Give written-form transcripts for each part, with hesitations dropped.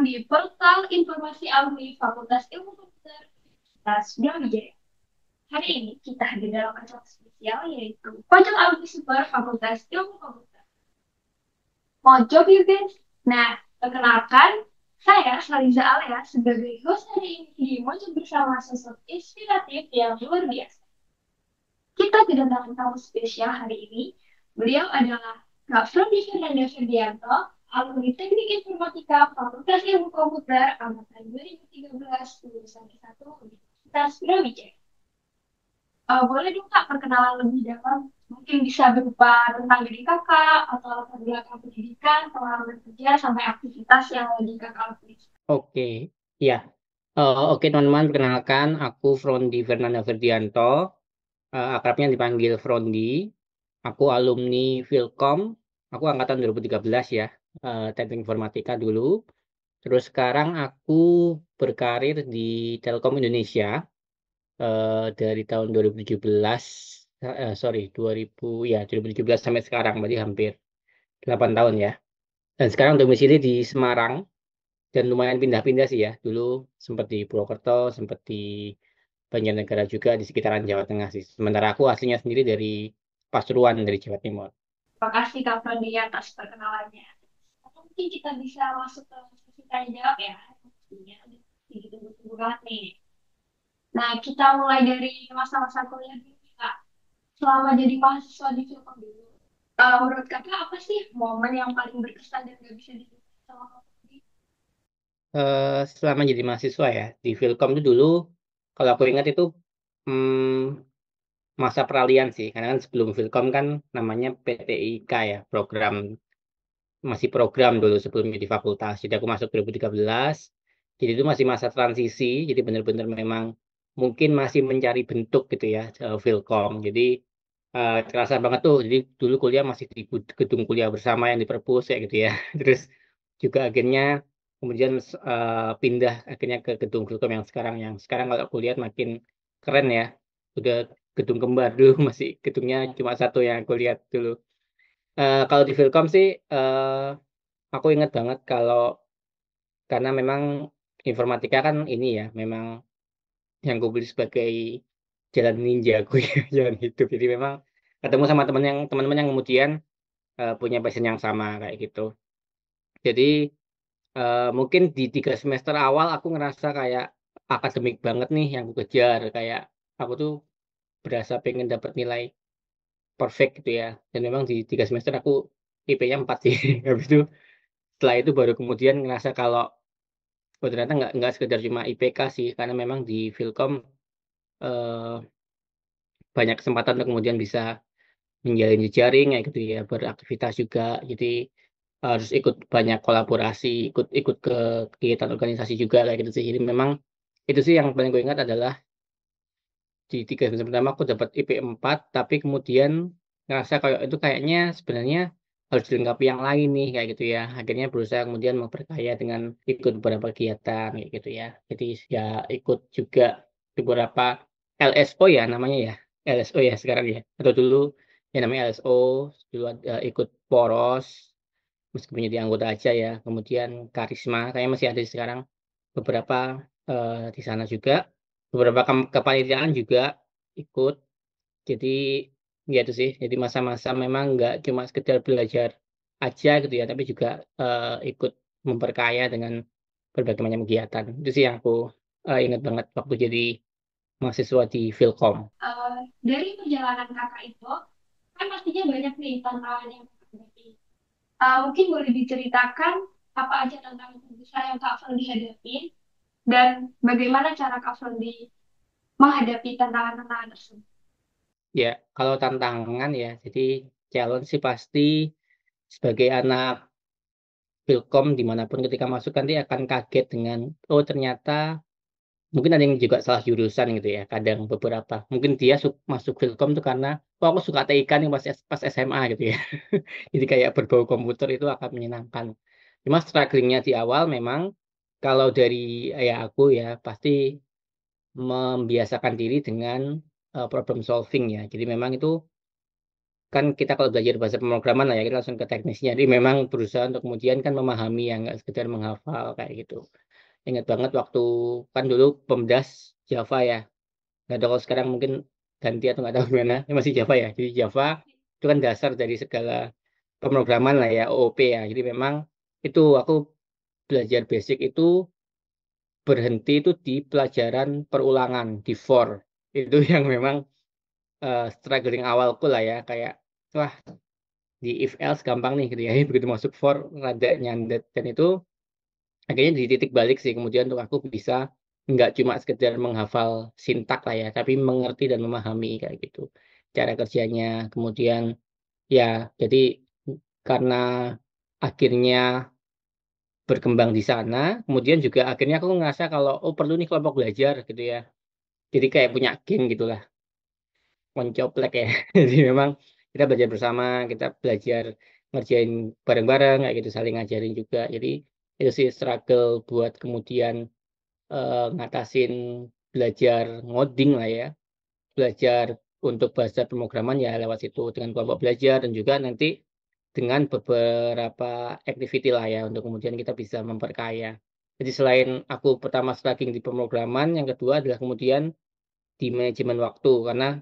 di portal informasi alumni Fakultas Ilmu Komputer Universitas Brawijaya. Hari ini kita hadir dalam acara spesial yaitu Pojok Alumni Super Fakultas Ilmu Komputer. Pojok yuk guys. Nah, perkenalkan saya Saliza Alia sebagai host hari ini di Mojok bersama sosok inspiratif yang luar biasa. Kita kedatangan tamu spesial hari ini. Beliau adalah Kak Frodi Fernanda Ferdianto, alumni Teknik Informatika Fakultas Ilmu Komputer angkatan 2013 lulusan S1 Universitas Brawijaya. Boleh dong Kak perkenalan lebih dalam? Mungkin bisa berupa tentang diri Kakak atau latar belakang pendidikan, pengalaman kerja, sampai aktivitas yang lagi Kakak lakukan. Oke, ya. Oke teman-teman, perkenalkan aku Frondi Fernanda Ferdianto, akrabnya dipanggil Frondi. Aku alumni Filkom, aku angkatan 2013 ya, Teknik Informatika dulu. Terus sekarang aku berkarir di Telkom Indonesia dari tahun 2017, sorry 2017 sampai sekarang, berarti hampir 8 tahun ya. Dan sekarang domisili di Semarang. Dan lumayan pindah-pindah sih ya. Dulu sempat di Purwokerto, sempat di Banjarnegara juga di sekitaran Jawa Tengah sih. Sementara aku aslinya sendiri dari Pasuruan dari Jawa Timur. Terima kasih Kak Frodi atas perkenalannya. Atau mungkin kita bisa masuk ke sesi tanya jawab ya. Pastinya ditunggu-tunggu banget nih. Nah, kita mulai dari masa-masa kuliah dulu, Kak. Selama jadi mahasiswa di Filkom dulu, menurut Kakak apa sih momen yang paling berkesan dan gak bisa dilupakan sama Kakak? Selama jadi mahasiswa ya di Filkom itu dulu, kalau aku ingat itu masa peralihan sih. Karena kan sebelum Filkom kan namanya PTIK ya, masih program dulu sebelum jadi fakultas. Jadi aku masuk 2013. Jadi itu masih masa transisi. Jadi benar-benar memang mungkin masih mencari bentuk gitu ya, Filkom. Jadi terasa banget tuh. Jadi dulu kuliah masih di gedung kuliah bersama yang di perpus ya gitu ya. Terus juga akhirnya kemudian pindah akhirnya ke gedung Filkom yang sekarang kalau aku lihat makin keren ya. Udah gedung kembar dulu masih gedungnya cuma satu yang aku lihat dulu. Kalau di Filkom sih, aku ingat banget kalau karena memang informatika kan ini ya, memang yang gue beli sebagai jalan ninjaku ya, jalan hidup. Jadi memang ketemu sama teman-teman yang kemudian punya passion yang sama kayak gitu. Jadi mungkin di 3 semester awal aku ngerasa kayak akademik banget nih yang aku kejar. Kayak aku tuh berasa pengen dapat nilai perfect gitu ya. Dan memang di 3 semester aku IP-nya 4 sih. Habis itu setelah itu baru kemudian ngerasa kalau oh ternyata nggak sekedar cuma IPK sih, karena memang di Filkom eh, banyak kesempatan untuk kemudian bisa menjalin jejaring kayak gitu ya, beraktivitas juga. Jadi harus ikut banyak kolaborasi, ikut ikut ke kegiatan organisasi juga kayak gitu sih. Jadi memang itu sih yang paling gue ingat adalah di 3 semester pertama aku dapat IP 4, tapi kemudian ngerasa kayak itu kayaknya sebenarnya harus dilengkapi yang lain nih kayak gitu ya. Akhirnya berusaha kemudian memperkaya dengan ikut beberapa kegiatan kayak gitu ya. Jadi ya ikut juga beberapa LSO ya namanya ya. LSO ya sekarang ya. Atau dulu ya namanya LSO, dulu ikut Poros meskipun jadi anggota aja ya. Kemudian Karisma kayaknya masih ada sekarang beberapa di sana juga. Beberapa kepanitiaan juga ikut. Jadi ya itu sih. Jadi masa-masa memang nggak cuma sekedar belajar aja gitu ya, tapi juga ikut memperkaya dengan berbagai macam kegiatan. Itu sih yang aku ingat banget waktu jadi mahasiswa di Filkom. Dari perjalanan Kakak itu, kan pastinya banyak nih tantangan yang Kakak hadapi. Mungkin boleh diceritakan apa aja tantangan terbesar yang Kak Frondi hadapi dan bagaimana cara Kak Frondi menghadapi tantangan-tantangan tersebut. Ya, kalau tantangan ya, jadi challenge sih pasti sebagai anak Filkom dimanapun ketika masuk nanti akan kaget dengan oh ternyata mungkin ada yang juga salah jurusan gitu ya. Kadang beberapa mungkin dia masuk Filkom tuh karena oh aku suka TIK nih pas SMA gitu ya. Jadi kayak berbau komputer itu akan menyenangkan. Cuma strugglingnya di awal memang kalau dari ya aku ya pasti membiasakan diri dengan problem solving ya. Jadi memang itu kan kita kalau belajar bahasa pemrograman lah ya kita langsung ke teknisnya. Jadi memang berusaha untuk kemudian kan memahami yang nggak sekedar menghafal kayak gitu. Ingat banget waktu kan dulu Pemdas Java ya. Nggak tahu kalau sekarang mungkin ganti atau nggak tahu gimana. Ini masih Java ya. Jadi Java itu kan dasar dari segala pemrograman lah ya, OOP ya. Jadi memang itu aku belajar basic itu berhenti itu di pelajaran perulangan di for. Itu yang memang struggling awalku lah ya. Kayak wah di if else gampang nih gitu ya. Begitu masuk for rada nyandet dan itu akhirnya di titik balik sih kemudian untuk aku bisa nggak cuma sekedar menghafal sintak lah ya, tapi mengerti dan memahami kayak gitu cara kerjanya. Kemudian ya jadi karena akhirnya berkembang di sana, kemudian juga akhirnya aku ngerasa kalau oh perlu nih kelompok belajar gitu ya. Jadi kayak punya geng gitulah, mencoplek ya. Jadi memang kita belajar bersama, kita belajar ngerjain bareng-bareng kayak gitu, saling ngajarin juga. Jadi itu sih struggle buat kemudian ngatasin belajar ngoding lah ya, belajar untuk bahasa pemrograman ya lewat situ dengan kelompok belajar dan juga nanti dengan beberapa activity lah ya untuk kemudian kita bisa memperkaya. Jadi selain aku pertama struggling di pemrograman, yang kedua adalah kemudian di manajemen waktu karena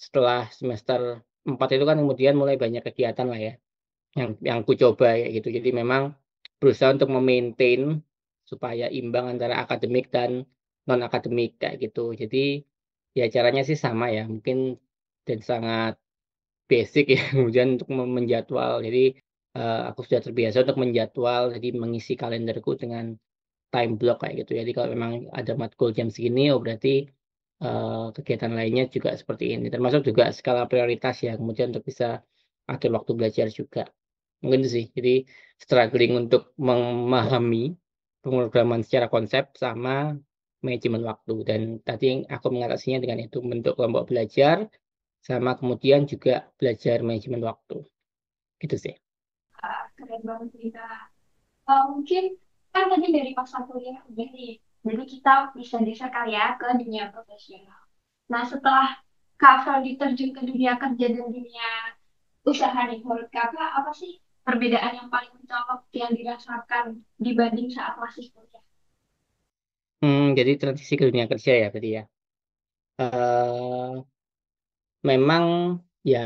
setelah semester 4 itu kan kemudian mulai banyak kegiatan lah ya yang ku coba ya gitu. Jadi memang berusaha untuk memaintain supaya imbang antara akademik dan non akademik kayak gitu. Jadi ya caranya sih sama ya, mungkin dan sangat basic ya kemudian untuk menjadwal. Jadi aku sudah terbiasa untuk menjadwal, jadi mengisi kalenderku dengan time block kayak gitu. Jadi kalau memang ada matkul jam segini, oh berarti kegiatan lainnya juga seperti ini. Termasuk juga skala prioritas ya, kemudian untuk bisa atur waktu belajar juga. Mungkin itu sih. Jadi struggling untuk memahami pemrograman secara konsep sama manajemen waktu. Dan tadi aku mengatasinya dengan itu bentuk kelompok belajar sama kemudian juga belajar manajemen waktu. Gitu sih. Keren banget sih Kak. Mungkin kan tadi dari masa kuliah udah nih, jadi kita bisa geser kali ya ke dunia profesional. Nah setelah Kak Frondi terjun ke dunia kerja dan dunia usaha nih, menurut Kakak apa sih perbedaan yang paling mencolok yang dirasakan dibanding saat masih kuliah? Jadi transisi ke dunia kerja ya tadi ya. Eh Memang ya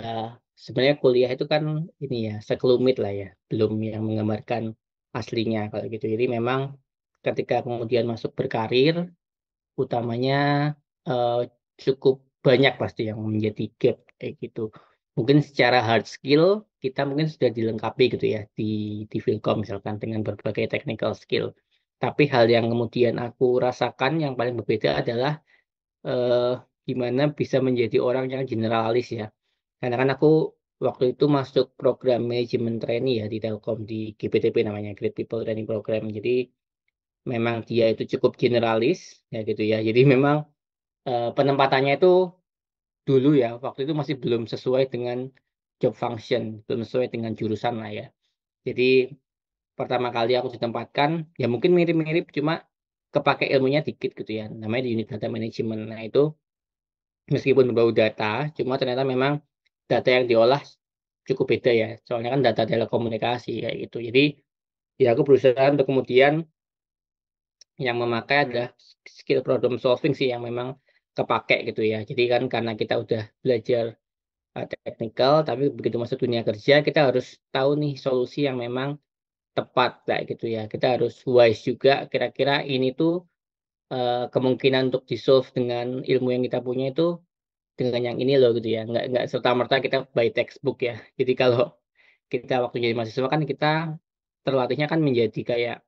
sebenarnya kuliah itu kan ini ya sekelumit lah ya, belum yang menggambarkan aslinya kalau gitu. Jadi memang ketika kemudian masuk berkarir, utamanya eh, cukup banyak pasti yang menjadi gap kayak gitu. Mungkin secara hard skill kita mungkin sudah dilengkapi gitu ya di Vilkom misalkan dengan berbagai technical skill. Tapi hal yang kemudian aku rasakan yang paling berbeda adalah eh, gimana bisa menjadi orang yang generalis ya. Karena kan aku waktu itu masuk program manajemen trainee ya di Telkom di GPTP namanya Great People Training Program. Jadi memang dia itu cukup generalis ya gitu ya. Jadi memang penempatannya itu dulu ya waktu itu masih belum sesuai dengan job function, belum sesuai dengan jurusan lah ya. Jadi pertama kali aku ditempatkan ya mungkin mirip-mirip cuma kepake ilmunya dikit gitu ya. Namanya di unit data management. Nah itu meskipun berbau data, cuma ternyata memang data yang diolah cukup beda ya. Soalnya kan data telekomunikasi kayak gitu. Jadi ya aku berusaha untuk kemudian yang memakai adalah skill problem solving sih yang memang kepake gitu ya. Jadi kan karena kita udah belajar technical, tapi begitu masuk dunia kerja kita harus tahu nih solusi yang memang tepat kayak gitu ya. Kita harus wise juga kira-kira ini tuh kemungkinan untuk di solve dengan ilmu yang kita punya itu dengan yang ini loh gitu ya. Nggak serta merta kita by textbook ya. Jadi kalau kita waktu jadi mahasiswa kan kita terlatihnya kan menjadi kayak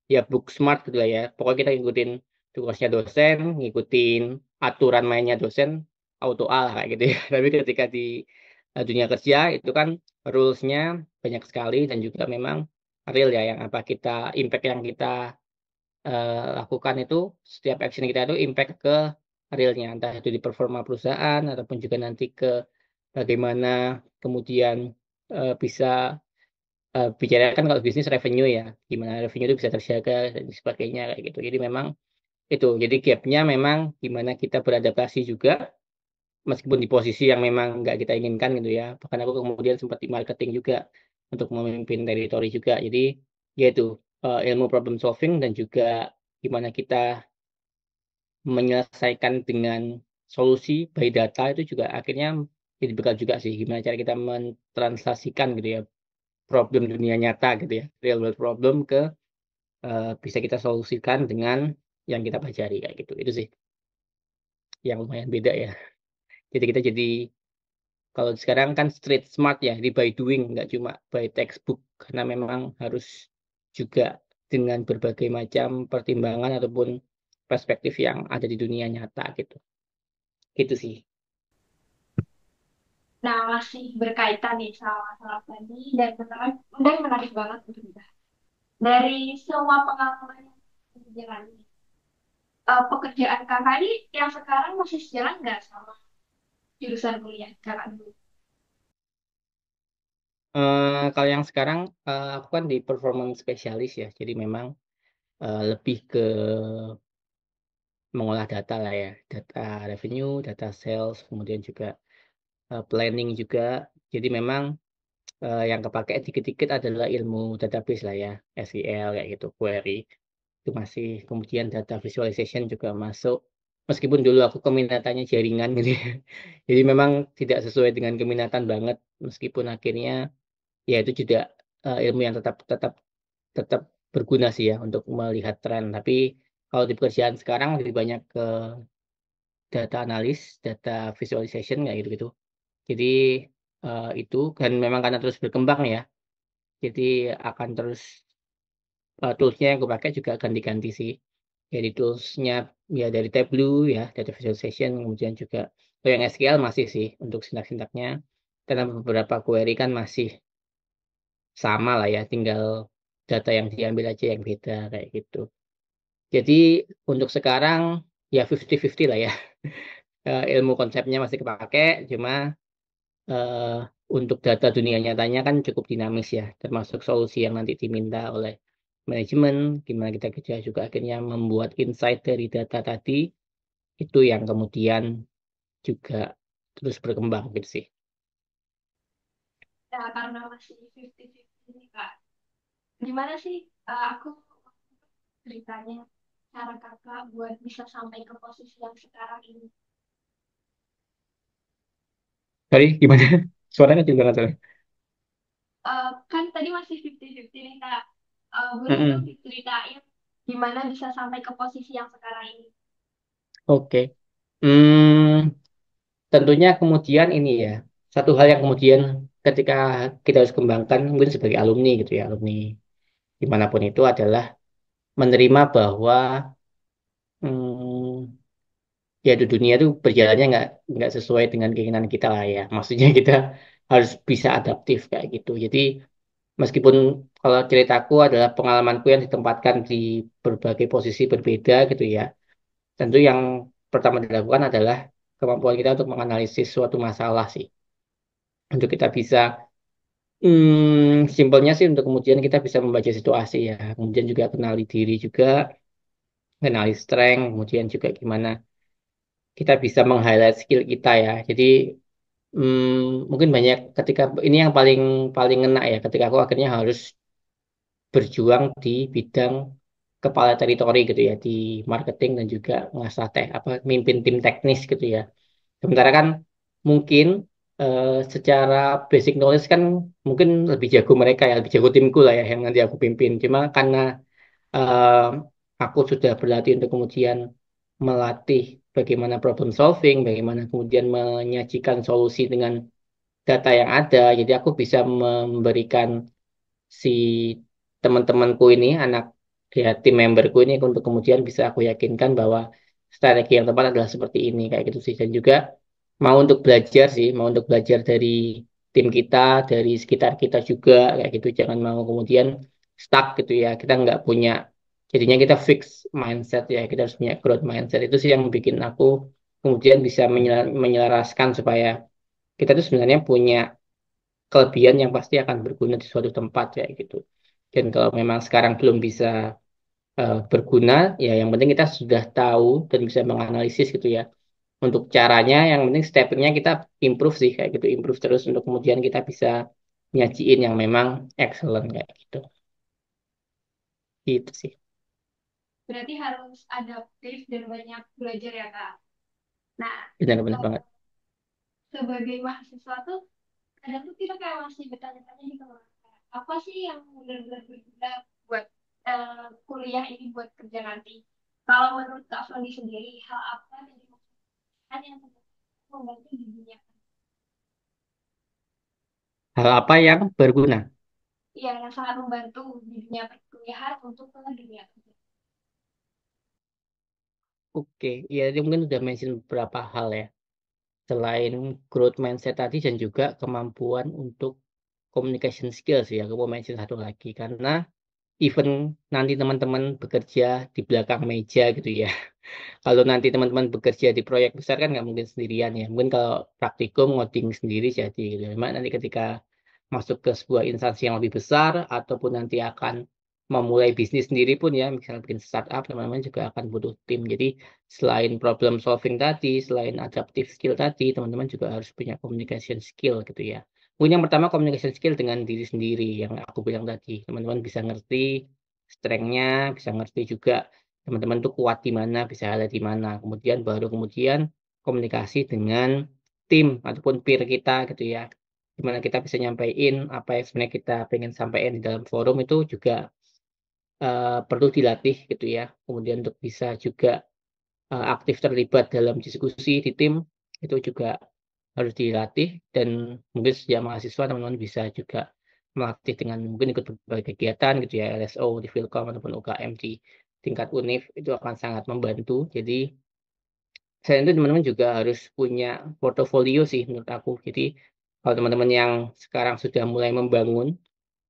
ya book smart gitu lah ya. Pokoknya kita ngikutin tugasnya dosen, ngikutin aturan mainnya dosen, auto A lah kayak gitu ya. Tapi ketika di dunia kerja itu kan rules-nya banyak sekali dan juga memang real ya yang apa kita impact yang kita lakukan itu setiap action kita itu impact ke realnya entah itu di performa perusahaan ataupun juga nanti ke bagaimana kemudian bisa bicarakan kalau bisnis revenue ya gimana revenue itu bisa terjaga dan sebagainya kayak gitu. Jadi memang itu jadi gapnya memang gimana kita beradaptasi juga meskipun di posisi yang memang nggak kita inginkan gitu ya. Bahkan aku kemudian sempat di marketing juga untuk memimpin teritori juga. Jadi yaitu ilmu problem solving dan juga gimana kita menyelesaikan dengan solusi by data itu juga akhirnya jadi bekal juga sih gimana cara kita mentranslasikan gitu ya problem dunia nyata gitu ya real world problem ke bisa kita solusikan dengan yang kita pelajari kayak gitu itu sih yang lumayan beda ya jadi kita jadi kalau sekarang kan street smart ya di by doing nggak cuma by textbook karena memang harus juga dengan berbagai macam pertimbangan ataupun perspektif yang ada di dunia nyata gitu gitu sih. Nah, masih berkaitan nih sama masalah tadi dan menarik banget untuk dibahas. Dari semua pengalaman yang dijalani, pekerjaan kakak ini yang sekarang masih sejalan nggak sama jurusan kuliah kakak dulu? Kalau yang sekarang aku kan di performance spesialis ya, jadi memang lebih ke mengolah data lah ya, data revenue, data sales, kemudian juga planning juga. Jadi memang yang kepakai dikit-dikit adalah ilmu database lah ya, SQL kayak gitu, query itu masih. Kemudian data visualization juga masuk. Meskipun dulu aku keminatannya jaringan gitu ya. Jadi memang tidak sesuai dengan keminatan banget, meskipun akhirnya ya itu juga ilmu yang tetap tetap tetap berguna sih ya untuk melihat tren. Tapi kalau di pekerjaan sekarang lebih banyak ke data analis, data visualization kayak gitu-gitu. Jadi itu kan memang karena terus berkembang ya. Jadi akan terus toolsnya yang aku pakai juga ganti-ganti sih. Jadi toolsnya ya dari Tableau ya, data visualization, kemudian juga kalau yang SQL masih sih untuk sintak-sintaknya. Karena beberapa query kan masih sama lah ya, tinggal data yang diambil aja yang beda kayak gitu. Jadi untuk sekarang ya 50-50 lah ya. Ilmu konsepnya masih kepake, cuma eh, untuk data dunia nyatanya kan cukup dinamis ya, termasuk solusi yang nanti diminta oleh manajemen, gimana kita kerja juga akhirnya membuat insight dari data tadi, itu yang kemudian juga terus berkembang gitu sih. Nah, karena masih 50-50 nih kak, gimana sih aku ceritanya cara kakak buat bisa sampai ke posisi yang sekarang ini? Tadi gimana? Suaranya kecil banget soalnya. Kan tadi masih 50-50 nih kak. Boleh dong Mm-mm. diceritain gimana bisa sampai ke posisi yang sekarang ini? Oke. Hmm, tentunya kemudian ini ya, satu hal yang kemudian ketika kita harus kembangkan mungkin sebagai alumni gitu ya, alumni dimanapun itu adalah menerima bahwa hmm, ya di dunia itu berjalannya nggak sesuai dengan keinginan kita lah ya. Maksudnya kita harus bisa adaptif kayak gitu. Jadi meskipun kalau ceritaku adalah pengalamanku yang ditempatkan di berbagai posisi berbeda gitu ya. Tentu yang pertama dilakukan adalah kemampuan kita untuk menganalisis suatu masalah sih. Untuk kita bisa, simpelnya sih untuk kemudian kita bisa membaca situasi ya. Kemudian juga kenali diri juga, kenali strength, kemudian juga gimana kita bisa meng-highlight skill kita ya. Jadi mungkin banyak ketika ini yang paling paling ngena ya ketika aku akhirnya harus berjuang di bidang kepala teritori gitu ya di marketing dan juga ngasah apa mimpin tim teknis gitu ya. Sementara kan mungkin secara basic knowledge kan mungkin lebih jago mereka ya, lebih jago timku lah ya yang nanti aku pimpin. Cuma karena eh, aku sudah berlatih untuk kemudian melatih bagaimana problem solving, bagaimana kemudian menyajikan solusi dengan data yang ada. Jadi aku bisa memberikan si teman-temanku ini, anak ya tim memberku ini untuk kemudian bisa aku yakinkan bahwa strategi yang tepat adalah seperti ini kayak gitu sih. Dan juga mau untuk belajar sih, mau untuk belajar dari tim kita, dari sekitar kita juga kayak gitu. Jangan mau kemudian stuck gitu ya. Kita nggak punya, jadinya kita fix mindset ya. Kita harus punya growth mindset. Itu sih yang bikin aku kemudian bisa menyelaraskan supaya kita tuh sebenarnya punya kelebihan yang pasti akan berguna di suatu tempat ya gitu. Dan kalau memang sekarang belum bisa berguna, ya yang penting kita sudah tahu dan bisa menganalisis gitu ya. Untuk caranya, yang penting stepnya kita improve sih, kayak gitu, improve terus untuk kemudian kita bisa nyajiin yang memang excellent kayak gitu. Gitu sih. Berarti harus adaptif dan banyak belajar ya, Kak. Nah, Benar-benar eh, banget. sebagai mahasiswa tuh, kadang tuh kita kayak masih bertanya-tanya gitu loh. Apa sih yang benar-benar berguna buat kuliah ini buat kerja nanti? Kalau menurut Kak Fandi sendiri, hal apa dari pekerjaan yang membantu di dunia kerja? Hal apa yang berguna? Iya, yang sangat membantu di dunia perkuliahan untuk ke dunia kerja. Oke, ya dia mungkin udah mention beberapa hal ya. Selain growth mindset tadi dan juga kemampuan untuk communication skills ya, aku mau mention satu lagi. Karena even nanti teman-teman bekerja di belakang meja gitu ya. Kalau nanti teman-teman bekerja di proyek besar kan nggak mungkin sendirian ya. Mungkin kalau praktikum ngoding sendiri jadi gitu. Memang nanti ketika masuk ke sebuah instansi yang lebih besar ataupun nanti akan memulai bisnis sendiri pun ya, misalnya bikin startup, teman-teman juga akan butuh tim. Jadi selain problem solving tadi, selain adaptive skill tadi, teman-teman juga harus punya communication skill gitu ya. Mungkin yang pertama communication skill dengan diri sendiri yang aku bilang tadi. Teman-teman bisa ngerti strength-nya, bisa ngerti juga teman-teman tuh kuat di mana, bisa ada di mana. Kemudian komunikasi dengan tim ataupun peer kita gitu ya. Gimana kita bisa nyampaikan apa yang sebenarnya kita pengen sampaikan di dalam forum itu juga perlu dilatih gitu ya. Kemudian untuk bisa juga aktif terlibat dalam diskusi di tim itu juga harus dilatih dan mungkin sejak mahasiswa teman-teman bisa juga melatih dengan mungkin ikut berbagai kegiatan gitu ya LSO di Filkom ataupun UKM di tingkat univ itu akan sangat membantu. Jadi selain itu teman-teman juga harus punya portofolio sih menurut aku. Jadi kalau teman-teman yang sekarang sudah mulai membangun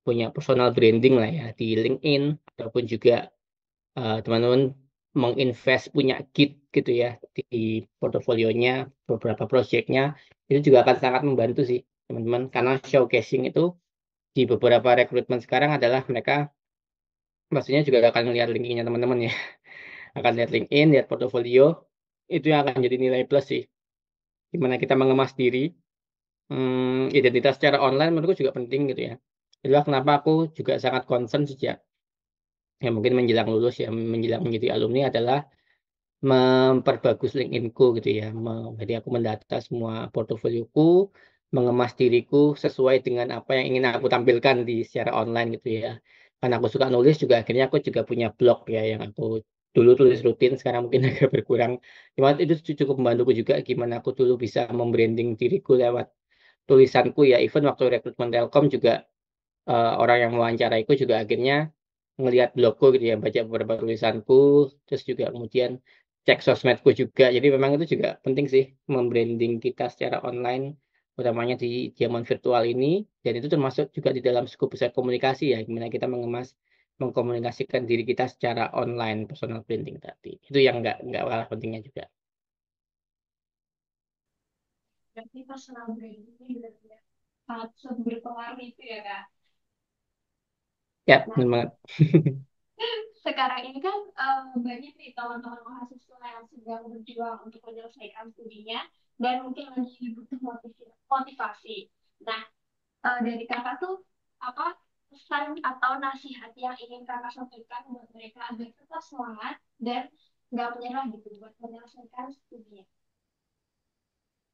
punya personal branding lah ya di LinkedIn ataupun juga teman-teman menginvest punya Git gitu ya di portofolionya beberapa proyeknya itu juga akan sangat membantu sih teman-teman karena showcasing itu di beberapa rekrutmen sekarang adalah mereka maksudnya juga akan melihat LinkedIn-nya teman-teman ya akan lihat LinkedIn lihat portofolio itu yang akan jadi nilai plus sih gimana kita mengemas diri identitas secara online menurutku juga penting gitu ya itulah kenapa aku juga sangat concern sejak ya mungkin menjelang lulus ya menjelang menjadi alumni adalah memperbagus LinkedIn-ku gitu ya. Jadi aku mendata semua portofolioku, mengemas diriku sesuai dengan apa yang ingin aku tampilkan di secara online gitu ya. Karena aku suka nulis juga akhirnya aku juga punya blog ya yang aku dulu tulis rutin sekarang mungkin agak berkurang. Cuma itu cukup membantuku juga gimana aku dulu bisa membranding diriku lewat tulisanku ya. Even waktu rekrutmen Telkom juga orang yang mewawancaraiku juga akhirnya ngelihat blogku gitu ya, baca beberapa tulisanku, terus juga kemudian cek sosmedku juga. Jadi memang itu juga penting sih membranding kita secara online, utamanya di zaman virtual ini. Dan itu termasuk juga di dalam skup besar komunikasi ya, gimana kita mengkomunikasikan diri kita secara online, personal branding tadi. Itu yang nggak kalah pentingnya juga. Berarti personal branding ini benar-benar sangat berpengaruh itu ya, Kak. Ya, Nah, benar banget. sekarang ini kan banyak nih teman-teman mahasiswa yang sedang berjuang untuk menyelesaikan studinya dan mungkin lagi butuh motivasi. Nah, dari kakak tuh apa pesan atau nasihat yang ingin kakak sampaikan buat mereka agar tetap semangat dan nggak menyerah gitu buat menyelesaikan studinya?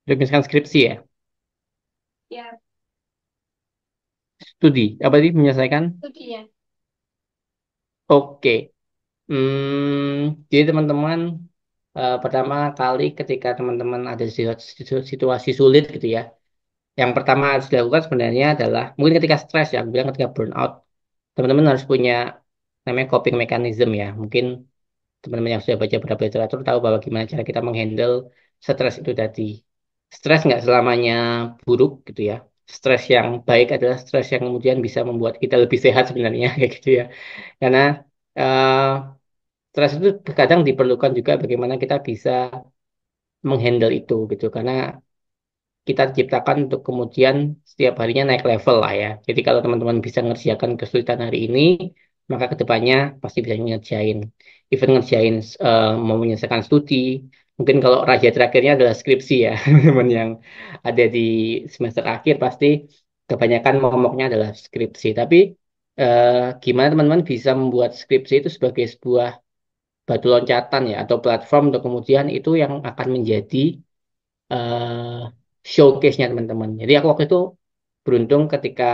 Udah misalkan skripsi ya, Ya, studi, apa sih menyelesaikan? studinya. Oke. Jadi teman-teman pertama kali ketika teman-teman ada situasi sulit gitu ya, yang pertama harus dilakukan sebenarnya adalah mungkin ketika stres ya, aku bilang ketika burnout, teman-teman harus punya namanya coping mechanism ya. Mungkin teman-teman yang sudah baca beberapa literatur tahu bahwa gimana cara kita menghandle stres itu tadi. Stres nggak selamanya buruk gitu ya. Stres yang baik adalah stres yang kemudian bisa membuat kita lebih sehat sebenarnya kayak gitu ya. Karena eh, stres itu terkadang diperlukan juga bagaimana kita bisa menghandle itu gitu karena kita diciptakan untuk kemudian setiap harinya naik level lah ya. Jadi kalau teman-teman bisa ngerjakan kesulitan hari ini, maka kedepannya pasti bisa ngerjain. Even ngerjain mau menyelesaikan studi, Mungkin kalau raja terakhirnya adalah skripsi ya, teman-teman yang ada di semester akhir pasti kebanyakan momoknya adalah skripsi. Tapi gimana teman-teman bisa membuat skripsi itu sebagai sebuah batu loncatan ya atau platform untuk kemudian itu yang akan menjadi eh, showcase-nya teman-teman. Jadi aku waktu itu beruntung ketika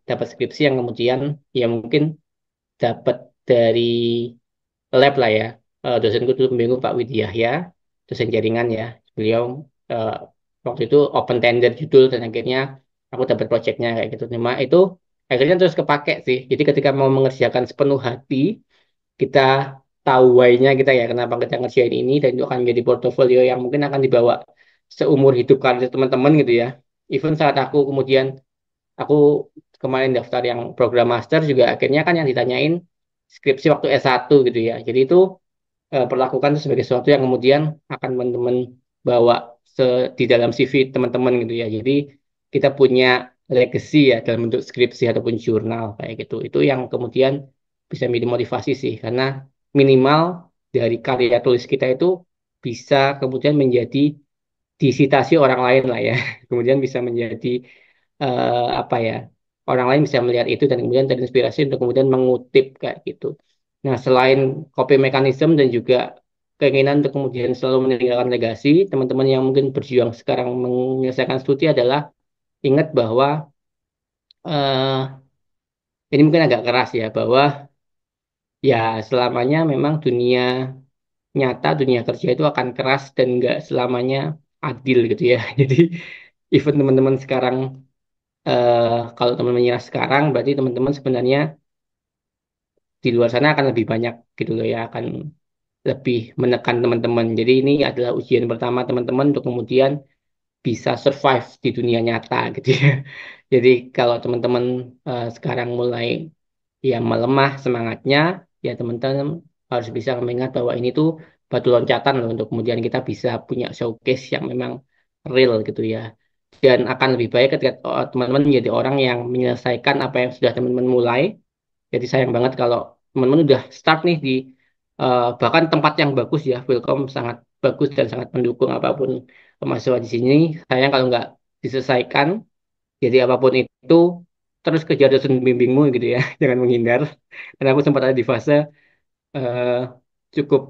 dapat skripsi yang kemudian ya mungkin dapat dari lab lah ya. Dosenku dulu pembimbing Pak Widi Yahya, dosen jaringan ya. Beliau eh, waktu itu open tender judul dan akhirnya aku dapat projectnya kayak gitu. Cuma itu akhirnya terus kepake sih. Jadi ketika mau mengerjakan sepenuh hati, kita tahu why-nya kita ya kenapa kita ngerjain ini dan itu akan menjadi portofolio yang mungkin akan dibawa seumur hidup karir teman-teman gitu ya. Even saat aku kemudian aku kemarin daftar yang program master juga akhirnya kan yang ditanyain skripsi waktu S1 gitu ya. Jadi itu perlakukan itu sebagai sesuatu yang kemudian akan teman-teman bawa di dalam CV teman-teman gitu ya. Jadi kita punya legacy ya dalam bentuk skripsi ataupun jurnal kayak gitu. Itu yang kemudian bisa menjadi motivasi sih karena minimal dari karya tulis kita itu bisa kemudian menjadi disitasi orang lain lah ya. Kemudian bisa menjadi apa ya orang lain bisa melihat itu dan kemudian terinspirasi untuk kemudian mengutip kayak gitu. Nah, selain copy mechanism dan juga keinginan untuk kemudian selalu meninggalkan legasi, teman-teman yang mungkin berjuang sekarang menyelesaikan studi adalah ingat bahwa eh, ini mungkin agak keras ya, bahwa ya selamanya memang dunia nyata, dunia kerja itu akan keras dan nggak selamanya adil gitu ya. Jadi even teman-teman sekarang, kalau teman-teman menyerah sekarang, berarti teman-teman sebenarnya di luar sana akan lebih banyak gitu loh ya, akan lebih menekan teman-teman. Jadi ini adalah ujian pertama teman-teman untuk kemudian bisa survive di dunia nyata gitu ya. Jadi kalau teman-teman sekarang mulai ya melemah semangatnya, ya teman-teman harus bisa mengingat bahwa ini tuh batu loncatan loh untuk kemudian kita bisa punya showcase yang memang real gitu ya. Dan akan lebih baik ketika teman-teman menjadi orang yang menyelesaikan apa yang sudah teman-teman mulai. Jadi sayang banget kalau teman-teman udah start nih di bahkan tempat yang bagus ya, Wilcom sangat bagus dan sangat mendukung apapun mahasiswa di sini. Sayang kalau nggak diselesaikan, jadi apapun itu terus kejar dosen bimbingmu gitu ya, jangan menghindar. Karena aku sempat ada di fase eh, cukup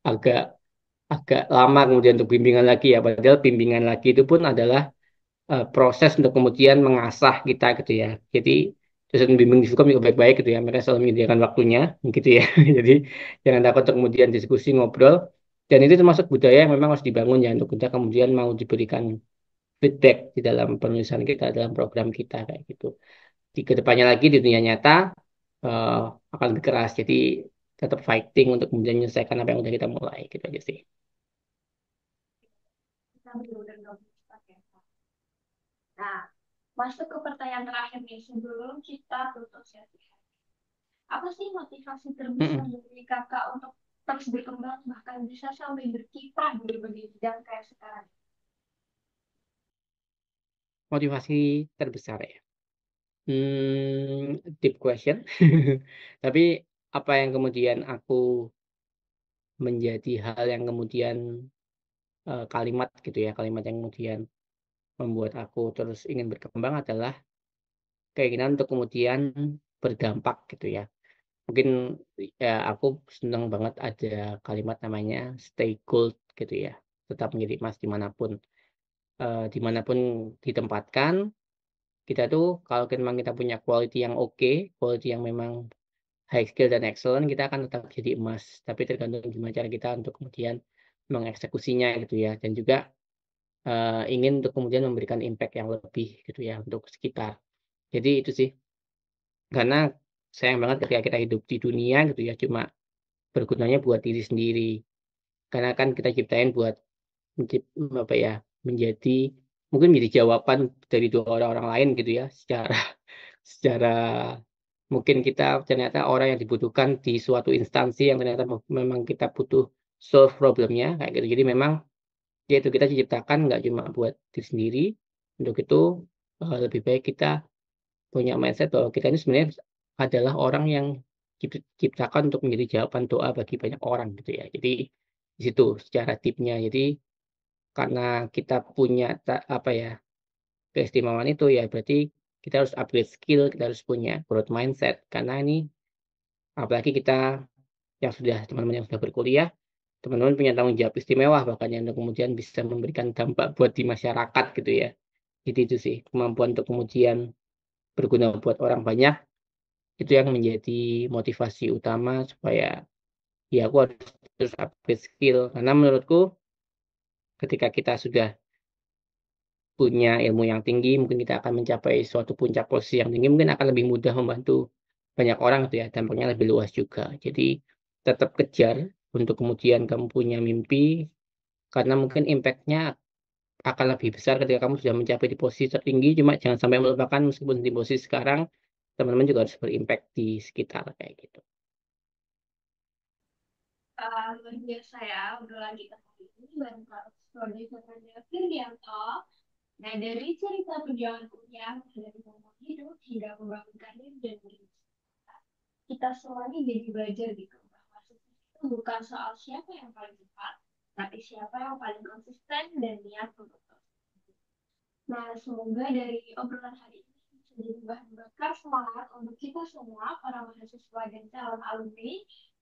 agak agak lama kemudian untuk bimbingan lagi ya, padahal bimbingan lagi itu pun adalah proses untuk kemudian mengasah kita gitu ya. Jadi dosen bimbing di Fukom juga baik-baik gitu ya. Mereka selalu menyediakan waktunya gitu ya. Jadi jangan takut untuk kemudian diskusi ngobrol. Dan itu termasuk budaya yang memang harus dibangun ya untuk kita kemudian mau diberikan feedback di dalam penulisan kita, dalam program kita kayak gitu. Di kedepannya lagi di dunia nyata eh, akan lebih keras. Jadi tetap fighting untuk kemudian menyelesaikan apa yang udah kita mulai gitu aja sih. Kita benar-benar nggak bisa pakai. Nah, masuk ke pertanyaan terakhir nih sebelum kita tutup sesi. Apa sih motivasi terbesar Mm-mm. dari kakak untuk terus berkembang bahkan bisa sampai berkiprah di berbagai bidang kayak sekarang? Motivasi terbesar ya. Deep question. Tapi apa yang kemudian aku menjadi hal yang kemudian kalimat gitu ya, kalimat yang kemudian membuat aku terus ingin berkembang adalah keinginan untuk kemudian berdampak gitu ya. Mungkin ya aku senang banget ada kalimat namanya stay gold gitu ya. Tetap menjadi emas dimanapun, dimanapun ditempatkan. Kita tuh kalau memang kita punya quality yang oke, quality yang memang high skill dan excellent, kita akan tetap jadi emas. Tapi tergantung gimana cara kita untuk kemudian mengeksekusinya gitu ya. Dan juga ingin untuk kemudian memberikan impact yang lebih gitu ya untuk sekitar. Jadi itu sih, karena sayang banget ketika kita hidup di dunia gitu ya, cuma bergunanya buat diri sendiri. Karena kan kita ciptain buat apa ya, menjadi mungkin menjadi jawaban dari dua orang-orang lain gitu ya, secara secara mungkin kita ternyata orang yang dibutuhkan di suatu instansi yang ternyata memang kita butuh solve problemnya kayak gitu. Jadi memang yaitu kita diciptakan nggak cuma buat diri sendiri. Untuk itu lebih baik kita punya mindset bahwa kita ini sebenarnya adalah orang yang diciptakan untuk menjadi jawaban doa bagi banyak orang gitu ya. Jadi di situ secara tipnya. Jadi karena kita punya apa ya keistimewaan itu ya berarti kita harus upgrade skill, kita harus punya growth mindset karena ini apalagi kita yang sudah teman-teman yang sudah berkuliah, teman-teman punya tanggung jawab istimewa bahkan yang untuk kemudian bisa memberikan dampak buat di masyarakat gitu ya. Jadi itu sih kemampuan untuk kemudian berguna buat orang banyak itu yang menjadi motivasi utama supaya ya aku harus terus upgrade skill karena menurutku ketika kita sudah punya ilmu yang tinggi mungkin kita akan mencapai suatu puncak posisi yang tinggi mungkin akan lebih mudah membantu banyak orang gitu ya dampaknya lebih luas juga jadi tetap kejar untuk kemudian kamu punya mimpi karena mungkin impact-nya akan lebih besar ketika kamu sudah mencapai di posisi tertinggi cuma jangan sampai melupakan meskipun di posisi sekarang teman-teman juga harus berimpact di sekitar kayak gitu. Luar biasa ya obrolan kita kali ini bareng Kak Prodi Fernanda Firdianto. Nah, dari cerita perjuangan kuliah, dari ngomong hidup hingga membangun karir dan diri kita semua ini jadi belajar gitu bahwa sukses itu bukan soal siapa yang paling cepat, tapi siapa yang paling konsisten dan niat untuk terus. Nah, semoga dari obrolan hari ini bisa jadi bahan bakar semangat untuk kita semua, para mahasiswa dan calon alumni,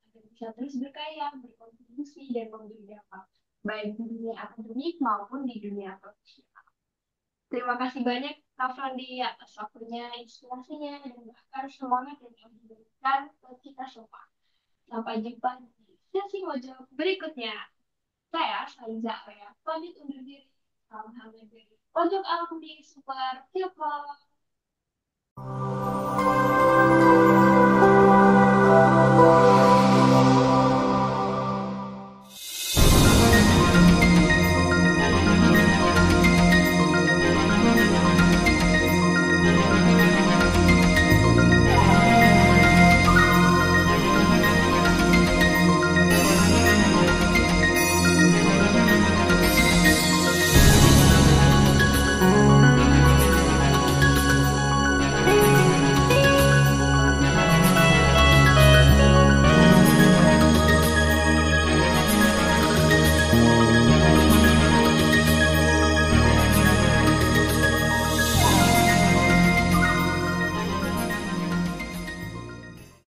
agar bisa terus berkarya, berkontribusi, dan memberi dampak, baik di dunia akademik maupun di dunia profesional. Terima kasih banyak Kak Frandi atas waktunya, inspirasinya, dan bahkan semangat yang telah diberikan ke kita semua. Sampai jumpa di sesi mojok berikutnya. Saya, Saliza Area, pamit undur diri. Salam hangat dari Pojok Alumni Super Hip